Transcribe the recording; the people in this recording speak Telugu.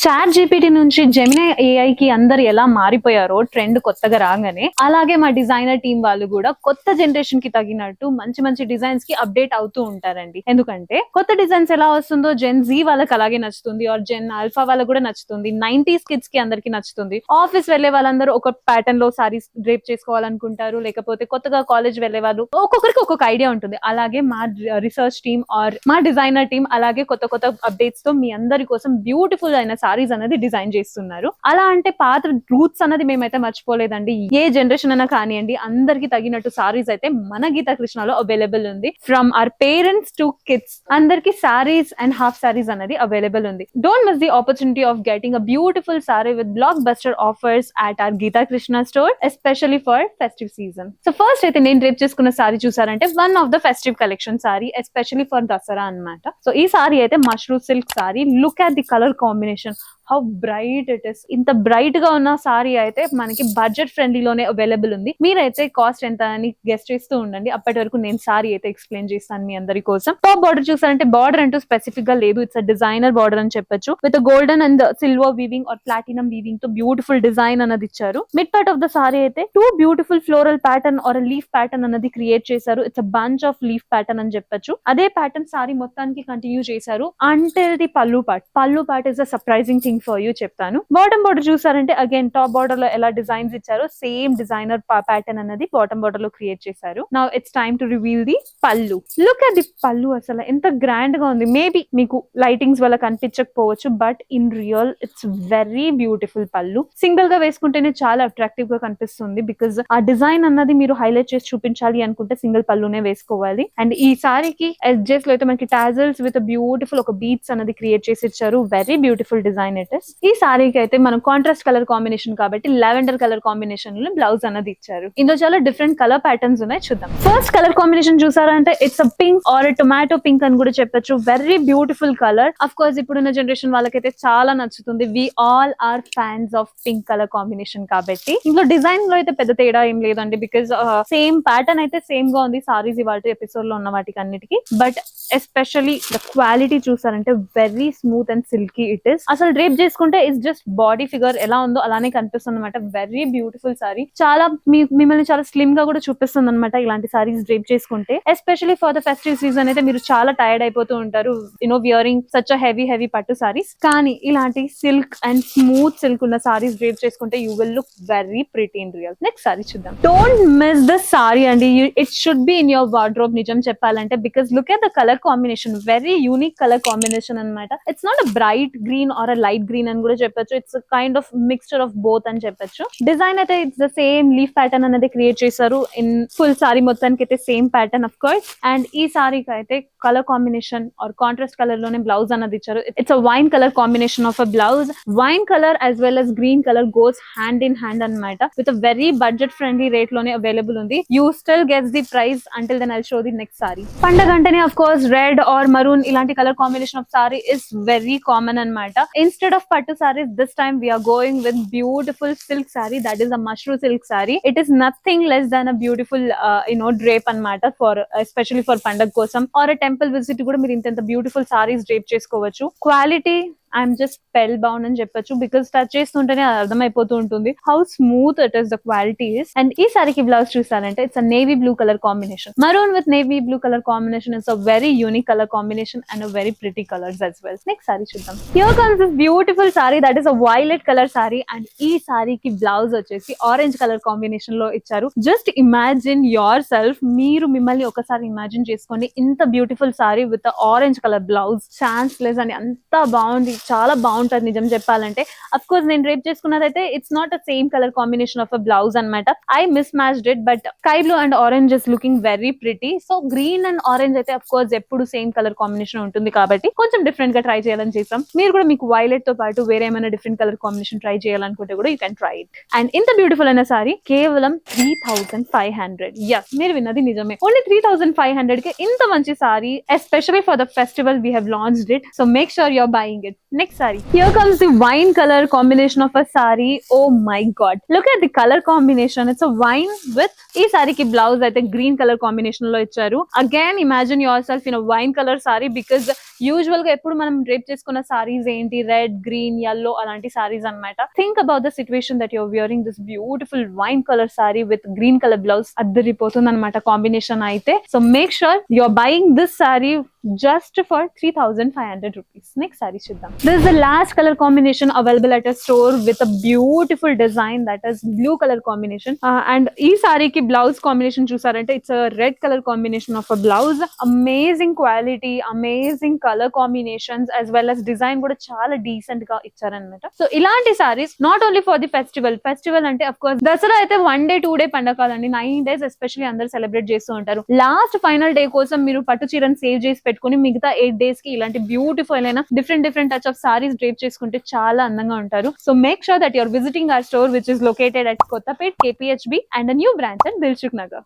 చాట్ జీపీటీ నుంచి జెమినీ ఏఐ కి అందరు ఎలా మారిపోయారో ట్రెండ్ కొత్తగా రాగానే, అలాగే మా డిజైనర్ టీం వాళ్ళు కూడా కొత్త జనరేషన్ కి తగినట్టు మంచి మంచి డిజైన్స్ కి అప్డేట్ అవుతూ ఉంటారండి. ఎందుకంటే కొత్త డిజైన్స్ ఎలా వస్తుందో జెన్ జీ వాళ్ళకి అలాగే నచ్చుతుంది, ఆర్ జెన్ ఆల్ఫా వాళ్ళకి కూడా నచ్చుతుంది, 90s కిడ్స్ కి అందరికి నచ్చుతుంది. ఆఫీస్ వెళ్లే వాళ్ళందరూ ఒక ప్యాటర్న్ లో సారీస్ డ్రేప్ చేసుకోవాలనుకుంటారు, లేకపోతే కొత్తగా కాలేజ్ వెళ్లే వాళ్ళు ఒక్కొక్కరికి ఒక్కొక్క ఐడియా ఉంటుంది. అలాగే మా రీసెర్చ్ టీమ్ ఆర్ మా డిజైనర్ టీం అలాగే కొత్త కొత్త అప్డేట్స్ తో మీ అందరి కోసం బ్యూటిఫుల్ అయిన సారీస్ అనేది డిజైన్ చేస్తున్నారు. అలా అంటే పాత రూట్స్ అనేది మేమైతే మర్చిపోలేదండి. ఏ జనరేషన్ అయినా కానివ్వండి, అందరికి తగినట్టు సారీస్ అయితే మన గీతా కృష్ణలో అవైలబుల్ ఉంది. From our parents to kids అందరికి సారీస్ అండ్ హాఫ్ సారీస్ అనేది అవైలబుల్ ఉంది. Don't miss the opportunity of getting a beautiful sari with blockbuster offers at our Geetha Krishna store, especially for festive season. So first అయితే నేను డ్రేప్ చేసుకున్న సారీ చూసారంటే one of the festive collection sari, especially for Dasara అన్నమాట. సో ఈ సారీ అయితే mushroom silk sari. Look at the colour combination, how bright it is. ఇంత బ్రైట్ గా ఉన్న సారీ అయితే మనకి బడ్జెట్ ఫ్రెండ్లీలోనే అవైలబుల్ ఉంది. మీరైతే కాస్ట్ ఎంత అని గెస్ట్ చేస్తూ ఉండండి. అప్పటి వరకు నేను సారీ అయితే ఎక్స్ప్లెయిన్ చేస్తాను మీ అందరి కోసం. టాప్ బార్డర్ చూసారంటే బార్డర్ అంటూ స్పెసిఫిక్ గా లేదు, ఇట్స్ డిజైనర్ బార్డర్ అని చెప్పొచ్చు. With golden and silver weaving or platinum weaving తో బ్యూటిఫుల్ డిజైన్ అన్నది ఇచ్చారు. Mid part of the sari అయితే too beautiful floral pattern or leaf pattern అన్నది క్రియేట్ చేశారు. It's a bunch of leaf pattern అని చెప్పొచ్చు. అదే ప్యాటర్న్ సారీ మొత్తానికి కంటిన్యూ చేశారు until the pallu part. Pallu part is a surprising thing for you చెప్తాను. బాటమ్ బార్డర్ చూసారంటే అగైన్ టాప్ బార్డర్ లో ఎలా డిజైన్స్ ఇచ్చారో సేమ్ డిజైనర్ ప్యాటర్న్ అనేది బాటమ్ బార్డర్ లో క్రియేట్ చేశారు. Now it's time to reveal the పల్లు. లుక్ అట్ ది పల్లు, అసలు ఎంత గ్రాండ్ గా ఉంది. మేబీ మీకు లైటింగ్స్ వల్ల కనిపించకపోవచ్చు, but in real it's very beautiful pallu. Single గా వేసుకుంటేనే చాలా అట్రాక్టివ్ గా కనిపిస్తుంది, బికాస్ ఆ డిజైన్ అన్నది మీరు హైలైట్ చేసి చూపించాలి అనుకుంటే సింగిల్ పల్లునే వేసుకోవాలి. అండ్ ఈ సారీకి ఎడ్జెస్ లో అయితే మనకి టాజల్స్ విత్ బ్యూటిఫుల్ ఒక బీట్స్ అనేది క్రియేట్ చేసి ఇచ్చారు. Very beautiful design it is. ఈ సారీకి అయితే మనం కాంట్రాస్ట్ కలర్ కాంబినేషన్ కాబట్టి లావెండర్ కలర్ కాంబినేషన్ లో బ్లౌజ్ అనేది ఇచ్చారు. ఇందులో చాలా డిఫరెంట్ కలర్ ప్యాటర్న్స్ ఉన్నాయి, చూద్దాం. ఫస్ట్ కలర్ కాంబినేషన్ చూసారంటే it's a pink or tomato pink అని కూడా చెప్పొచ్చు. Very beautiful colour. Of course ఇప్పుడున్న జనరేషన్ వాళ్ళకైతే చాలా నచ్చుతుంది. We all are fans of pink colour combination కాబట్టి. ఇందులో డిజైన్ లో అయితే పెద్ద తేడా ఏం లేదండి, బికాస్ సేమ్ ప్యాటర్న్ అయితే సేమ్ గా ఉంది సారీస్ ఇవాళ ఎపిసోడ్ లో ఉన్న వాటికి అన్నిటికీ. బట్ ఎస్పెషల్లీ ద క్వాలిటీ చూసారంటే very smooth and silky it is. అసలు డ్రేప్ చేసుకుంటే ఇట్స్ జస్ట్ బాడీ ఫిగర్ ఎలా ఉందో అలానే కనిపిస్తుంది అనమాట. Very beautiful sorry. చాలా మిమ్మల్ని చాలా స్లిమ్ గా కూడా చూపిస్తుంది అనమాట ఇలాంటి సారీస్ డ్రేప్ చేసుకుంటే. Especially for the festive season అయితే మీరు చాలా టైర్డ్ అయిపోతూ ఉంటారు వియరింగ్ సచ్ హెవీ పట్టు సారీస్. కానీ ఇలాంటి సిల్క్ అండ్ స్మూత్ సిల్క్ ఉన్న సారీస్ డ్రేప్ చేసుకుంటే you will look very pretty in real. Next sari చూద్దాం. డోంట్ మిస్ ద సారీ అండి. It should be in your wardrobe నిజం చెప్పాలంటే, because look at the colour combination. Very unique colour combination అనమాట. It's not a bright green or a light green అని కూడా చెప్పొచ్చు. It's kind of mixture of both అని చెప్పొచ్చు. డిజైన్ అయితే it's the same leaf pattern అనేది క్రియేట్ చేశారు. ఇన్ ఫుల్ సారీ మొత్తానికి అయితే same pattern of course. And ఈ సారీకి అయితే colour combination or contrast colour లోనే బ్లౌజ్ అన్నది ఇచ్చారు. It's a wine colour combination of a blouse. Wine colour as well as green colour goes hand in hand అనమాట. With a very budget friendly rate లోనే అవైలబుల్ ఉంది. You still gets the price until then I'll show the next sari. పండగ అంటేనే of course red are maroon ఇలాంటి colour combination of sorry is very common అనమాట. ఇన్స్టెడ్ ఆఫ్ పట్టు saris this time we are going with beautiful silk saree, that is a mushroom silk saree. It is nothing less than a beautiful drape anamata, for especially for పండగ కోసం or a temple visit కూడా మీరు ఇంత బ్యూటిఫుల్ సారీస్ డ్రేప్ చేసుకోవచ్చు. Quality I'm just spell bound అని చెప్పొచ్చు, బికాస్ టచ్ చేస్తుంటేనే అర్థమైపోతూ ఉంటుంది how smooth it is the quality is. And ఈ సారీకి బ్లౌజ్ చూసారంటే it's a navy blue colour combination. Maroon with navy blue colour combination is a very unique colour combination and a very pretty colours as well. Next sari చూద్దాం. Here comes this beautiful sari, that is a violet colour sorry. And ఈ సారీకి బ్లౌజ్ వచ్చేసి ఆరెంజ్ కలర్ కాంబినేషన్ లో ఇచ్చారు. జస్ట్ ఇమాజిన్ యోర్ సెల్ఫ్, మీరు మిమ్మల్ని ఒకసారి ఇమాజిన్ చేసుకోండి ఇంత beautiful sari with orange colour blouse. Chance less అని అంత బాగుంది, చాలా బాగుంటది నిజం చెప్పాలంటే. అఫ్ కోర్స్ నేను డ్రేప్ చేసుకున్నదైతే it's not a same colour combination of a blouse అనమాట. I mismatched it, but sky blue and orange is looking very pretty. So green and orange అయితే అఫ్ కోర్స్ ఎప్పుడు సేమ్ కలర్ కాంబినేషన్ ఉంటుంది కాబట్టి కొంచెం డిఫరెంట్ గా ట్రై చేయాలని చేసాం. మీరు కూడా మీకు వైలెట్ తో పాటు వేరే ఏమైనా డిఫరెంట్ కలర్ కాంబినేషన్ ట్రై చేయాలనుకుంటే కూడా you can try it. And ఇంత బ్యూటిఫుల్ అయిన సారీ కేవలం 3500. yes, మీరు విన్నది నిజమే. ఓన్లీ 3500 కి ఇంత మంచి sorry, especially for the festival we have launched it. So make sure your buying it. Next saree. Here comes the wine color combination of a saree. Oh my god. Look at the color combination. It's a wine with ee saree ki blouse aithe green color combination lo icharu. Again imagine yourself in a wine color saree because usual ga eppudu manam drape cheskuన్న sarees enti red, green, yellow alanti sarees annamata. Think about the situation that you're wearing this beautiful wine color saree with green color blouse. Addaripothund annamata combination aithe. So make sure you're buying this saree just for 3,500 rupees. Next saree chuddam. This is the last color combination available at a store with a beautiful design that is blue color combination. And ee saree ki blouse combination chusarante it's a red color combination of a blouse. Amazing quality, amazing color combinations as well as design kuda chaala decent ga icharanamata. So ilanti sarees not only for the festival ante of course dasara aithe 1 day 2 day pandakadandi 9 days especially andaru celebrate చేస్తూ ఉంటారు. లాస్ట్ ఫైనల్ డే కోసం మీరు పట్టు చీరను సేవ్ చేసి పెట్టుకుని మిగతా 8 days కి ఇలాంటి బ్యూటిఫుల్ అయిన different touch of saris drape చేసుకుంటే చాలా అందంగా ఉంటారు. So make sure that you are visiting our store which is located at Kothapet KPHB and a new branch at Dilshuk Nagar.